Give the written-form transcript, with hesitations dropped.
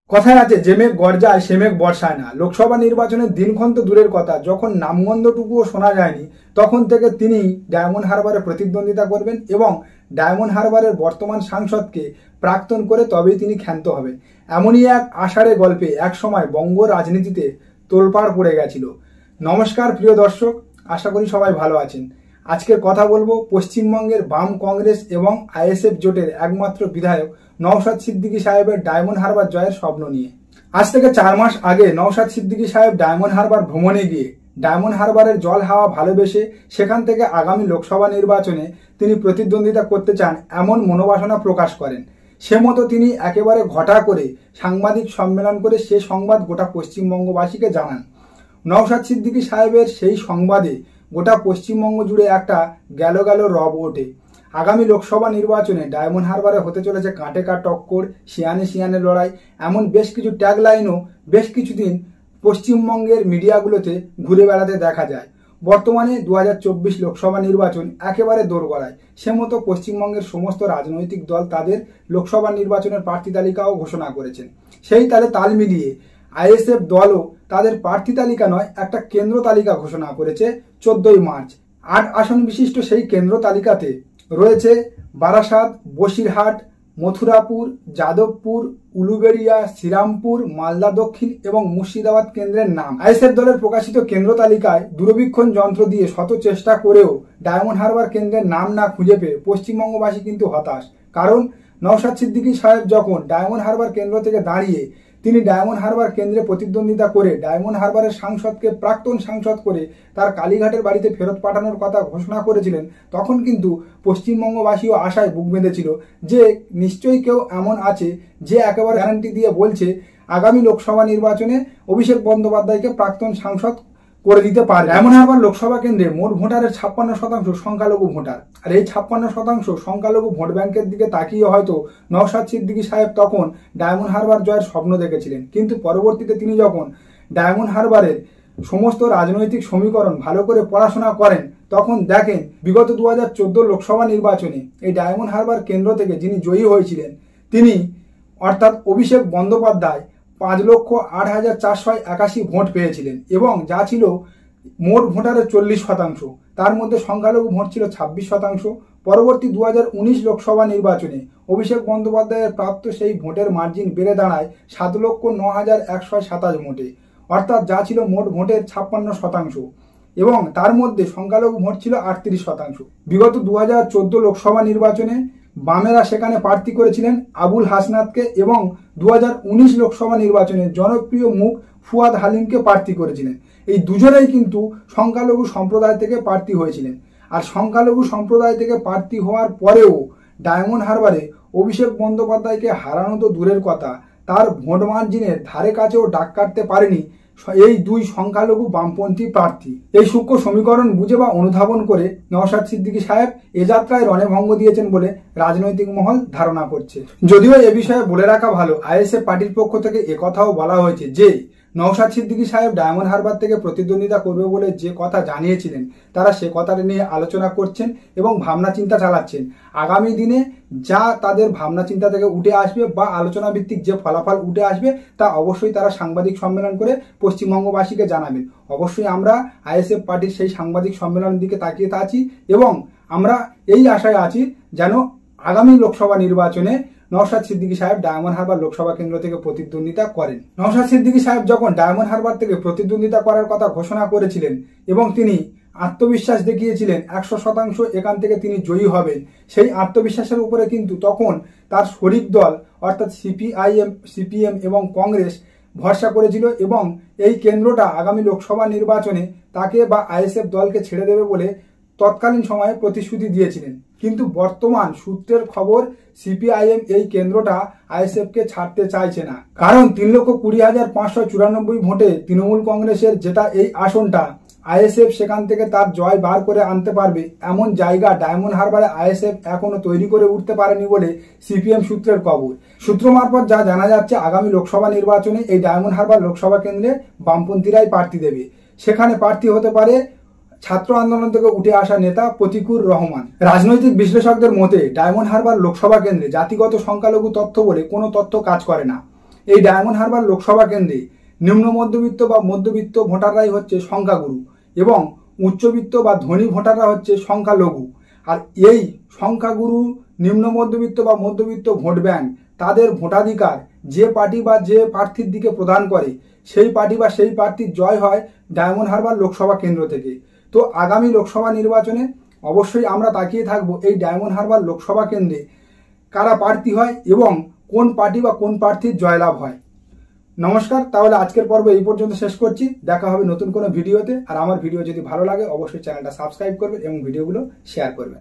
কথায় আছে যে মেঘ গর্জায় সে মেঘ বর্ষায় না। লোকসভা নির্বাচনের দিনক্ষণ তো দূরের কথা, যখন নামগন্ধটুকুও শোনা যায়নি তখন থেকে তিনি ডায়মন্ড হারবারে প্রতিদ্বন্দ্বিতা করবেন এবং ডায়মন্ড হারবারের বর্তমান সাংসদকে প্রাক্তন করে তবেই তিনি ক্ষান্ত হবেন। এমনই এক আষাঢ়ে গল্পে একসময় বঙ্গ রাজনীতিতে তোলপাড় পড়ে গেছিল। নমস্কার প্রিয় দর্শক, আশা করি সবাই ভালো আছেন। আজকের কথা বলবো পশ্চিমবঙ্গের বাম কংগ্রেস এবং আইএসএফ জোটের একমাত্র বিধায়ক নওশাদ সিদ্দিকী সাহেবের ডায়মন্ড হারবার জয়ের স্বপ্ন নিয়ে। আজ থেকে 4 মাস আগে নওশাদ সিদ্দিকী সাহেব ডায়মন্ড হারবার ভ্রমণে গিয়ে ডায়মন্ড হারবারের জল হাওয়া ভালোবেসে সেখান থেকে আগামী লোকসভা নির্বাচনে তিনি প্রতিদ্বন্দ্বিতা করতে চান এমন মনোবাসনা প্রকাশ করেন। সে মতো তিনি একেবারে ঘটা করে সাংবাদিক সম্মেলন করে সে সংবাদ গোটা পশ্চিমবঙ্গবাসীকে জানান। নওশাদ সিদ্দিকী সাহেবের সেই সংবাদে গোটা পশ্চিমবঙ্গ জুড়ে একটা গেল রব ওঠে। আগামী লোকসভা নির্বাচনে ডায়মন্ড হারবারে হতে চলেছে কাঁটে কাট টক্কর, শিয়ানে লড়াই, এমন বেশ কিছু ট্যাগলাইনও বেশ কিছুদিন পশ্চিমবঙ্গের মিডিয়াগুলোতে ঘুরে বেড়াতে দেখা যায়। বর্তমানে 2024 লোকসভা নির্বাচন একেবারে দোরগোড়ায়। সে মতো পশ্চিমবঙ্গের সমস্ত রাজনৈতিক দল তাদের লোকসভা নির্বাচনের প্রার্থী তালিকাও ঘোষণা করেছেন। সেই তালে তাল মিলিয়ে আইএসএফ দলও তাদের প্রার্থী তালিকা নয়, একটা কেন্দ্র তালিকা ঘোষণা করেছে 14ই মার্চ। 8 আসন বিশিষ্ট সেই কেন্দ্র তালিকাতে রয়েছে বারাসাত, বসিরহাট, মথুরাপুর, যাদবপুর, উলুবেড়িয়া, শ্রীরামপুর, মালদা দক্ষিণ এবং মুর্শিদাবাদ কেন্দ্রের নাম। আইএসএফ দলের প্রকাশিত কেন্দ্র তালিকায় দূরবীক্ষণ যন্ত্র দিয়ে শত চেষ্টা করেও ডায়মন্ড হারবার কেন্দ্রের নাম না খুঁজে পেয়ে পশ্চিমবঙ্গবাসী কিন্তু হতাশ। কারণ নওশাদ সিদ্দিকী সাহেব যখন ডায়মন্ড হারবার কেন্দ্র থেকে দাঁড়িয়ে তিনি ডায়মন্ড হারবার কেন্দ্রে প্রতিদ্বন্দ্বিতা করে ডায়মন্ড হারবারের সাংসদকে প্রাক্তন সাংসদ করে তার কালীঘাটের বাড়িতে ফেরত পাঠানোর কথা ঘোষণা করেছিলেন, তখন কিন্তু পশ্চিমবঙ্গবাসীও আশায় বুক বেঁধেছিল যে নিশ্চয়ই কেউ এমন আছে যে একেবারে গ্যারান্টি দিয়ে বলছে আগামী লোকসভা নির্বাচনে অভিষেক বন্দ্যোপাধ্যায়কে প্রাক্তন সাংসদ করে দিতে পারে। ডায়মন্ড হারবার লোকসভা কেন্দ্রে মোট ভোটারের 56% সংখ্যালঘু ভোটার। আর এই 56% সংখ্যালঘু ভোট ব্যাংকের দিকে তাকিয়ে হয়তো নওশাদ সিদ্দিকী সাহেব তখন ডায়মন্ড হারবার জয়ের স্বপ্ন দেখেছিলেন। কিন্তু পরবর্তীতে তিনি যখন ডায়মন্ড হারবারের সমস্ত রাজনৈতিক সমীকরণ ভালো করে পড়াশোনা করেন তখন দেখেন বিগত 2014 লোকসভা নির্বাচনে এই ডায়মন্ড হারবার কেন্দ্র থেকে যিনি জয়ী হয়েছিলেন তিনি অর্থাৎ অভিষেক বন্দ্যোপাধ্যায় 5,08,481 ভোট পেয়েছিলেন এবং যা ছিল মোট ভোটারের 40%। তার মধ্যে সংখ্যালঘু ভোট ছিল 26%। পরবর্তী 2019 লোকসভা নির্বাচনে অভিষেক বন্দ্যোপাধ্যায়ের প্রাপ্ত সেই ভোটের মার্জিন বেড়ে দাঁড়ায় 7,09,127 ভোটে, অর্থাৎ যা ছিল মোট ভোটের 56% এবং তার মধ্যে সংখ্যালঘু ভোট ছিল 38%। বিগত 2014 লোকসভা নির্বাচনে বামেরা সেখানে প্রার্থী করেছিলেন আবুল হাসনাতকে এবং 2019 লোকসভা নির্বাচনে জনপ্রিয় মুখ ফুয়াদ হালিমকে প্রার্থী করেছিলেন। এই দুজনেই কিন্তু সংখ্যালঘু সম্প্রদায় থেকে প্রার্থী হয়েছিলেন। আর সংখ্যালঘু সম্প্রদায় থেকে প্রার্থী হওয়ার পরেও ডায়মন্ড হারবারে অভিষেক বন্দ্যোপাধ্যায়কে হারানো তো দূরের কথা, তার ভোট মার্জিনের ধারে কাছেও ডাক কাটতে পারেনি এই দুই সংখ্যালঘু বামপন্থী প্রার্থী। এই সূক্ষ্ম সমীকরণ বুঝে বা অনুধাবন করে নওশাদ সিদ্দিকী সাহেব এ যাত্রায় রণভঙ্গ দিয়েছেন বলে রাজনৈতিক মহল ধারণা করছে। যদিও এ বিষয়ে বলে রাখা ভালো, আইএসএফ পার্টির পক্ষ থেকে একথাও বলা হয়েছে যে নওশাদ সিদ্দিকী সাহেব ডায়মন্ড হারবার থেকে প্রতিদ্বন্দ্বিতা করবে বলে যে কথা জানিয়েছিলেন তারা সে কথাটা নিয়ে আলোচনা করছেন এবং ভাবনা চিন্তা চালাচ্ছেন। আগামী দিনে যা তাদের ভাবনা চিন্তা থেকে উঠে আসবে বা আলোচনা ভিত্তিক যে ফলাফল উঠে আসবে তা অবশ্যই তারা সাংবাদিক সম্মেলন করে পশ্চিমবঙ্গবাসীকে জানাবেন। অবশ্যই আমরা আইএসএফ পার্টির সেই সাংবাদিক সম্মেলনের দিকে তাকিয়ে আছি এবং আমরা এই আশায় আছি যেন আগামী লোকসভা নির্বাচনে নওশাদ সিদ্দিকী সাহেব ডায়মন্ড হারবার লোকসভা কেন্দ্র থেকে প্রতিদ্বন্দ্বিতা করেন। নওশাদ সিদ্দিকী সাহেব যখন ডায়মন্ড হারবার থেকে প্রতিদ্বন্দ্বিতা করার কথা ঘোষণা করেছিলেন এবং তিনি আত্মবিশ্বাস দেখিয়েছিলেন 100% এখান থেকে তিনি জয়ী হবেন, সেই আত্মবিশ্বাসের উপরে কিন্তু তখন তার শরিক দল অর্থাৎ সিপিএম এবং কংগ্রেস ভরসা করেছিল এবং এই কেন্দ্রটা আগামী লোকসভা নির্বাচনে তাকে বা আইএসএফ দলকে ছেড়ে দেবে বলে তৎকালীন সময়ে প্রতিশ্রুতি দিয়েছিলেন। কিন্তু বর্তমান সূত্রের খবর সিপিআইএম এই কেন্দ্রটা আইএসএফকে ছাড়তে চাইছে না, কারণ 3,20,594 ভোটে তৃণমূল কংগ্রেসের যেটা এই আসনটা আইএসএফ সেখান থেকে তার জয় বার করে আনতে পারবে এমন জায়গা ডায়মন্ড হারবারে আইএসএফ এখনো তৈরি করে উঠতে পারেনি বলে সিপিএম সূত্রের খবর। সূত্র মারফত যা জানা যাচ্ছে আগামী লোকসভা নির্বাচনে এই ডায়মন্ড হারবার লোকসভা কেন্দ্রে বামপন্থীরাই প্রার্থী দেবে। সেখানে প্রার্থী হতে পারে ছাত্র আন্দোলন থেকে উঠে আসা নেতা প্রতিকুর রহমান। রাজনৈতিক বিশ্লেষকদের মতে ডায়মন্ড হারবার লোকসভা কেন্দ্রে জাতিগত সংখ্যালঘু তথ্য বলে কোনো তথ্য কাজ করে না। এই ডায়মন্ড হারবার লোকসভা কেন্দ্রে নিম্ন মধ্যবিত্ত বা মধ্যবিত্ত ভোটাররাই হচ্ছে সংখ্যাগুরু এবং উচ্চবিত্ত বা ধনী ভোটাররা হচ্ছে সংখ্যালঘু। আর এই সংখ্যাগুরু নিম্ন মধ্যবিত্ত বা মধ্যবিত্ত ভোট ব্যাংক তাদের ভোটাধিকার যে পার্টি বা যে প্রার্থীর দিকে প্রদান করে সেই পার্টি বা সেই প্রার্থীর জয় হয় ডায়মন্ড হারবার লোকসভা কেন্দ্র থেকে। তো আগামী লোকসভা নির্বাচনে অবশ্যই আমরা তাকিয়ে থাকবো এই ডায়মন্ড হারবার লোকসভা কেন্দ্রে কারা প্রার্থী হয় এবং কোন পার্টি বা কোন প্রার্থীর জয়লাভ হয়। নমস্কার, তাহলে আজকের পর্ব এই পর্যন্ত শেষ করছি। দেখা হবে নতুন কোনো ভিডিওতে। আর আমার ভিডিও যদি ভালো লাগে অবশ্যই চ্যানেলটা সাবস্ক্রাইব করবেন এবং ভিডিওগুলো শেয়ার করবেন।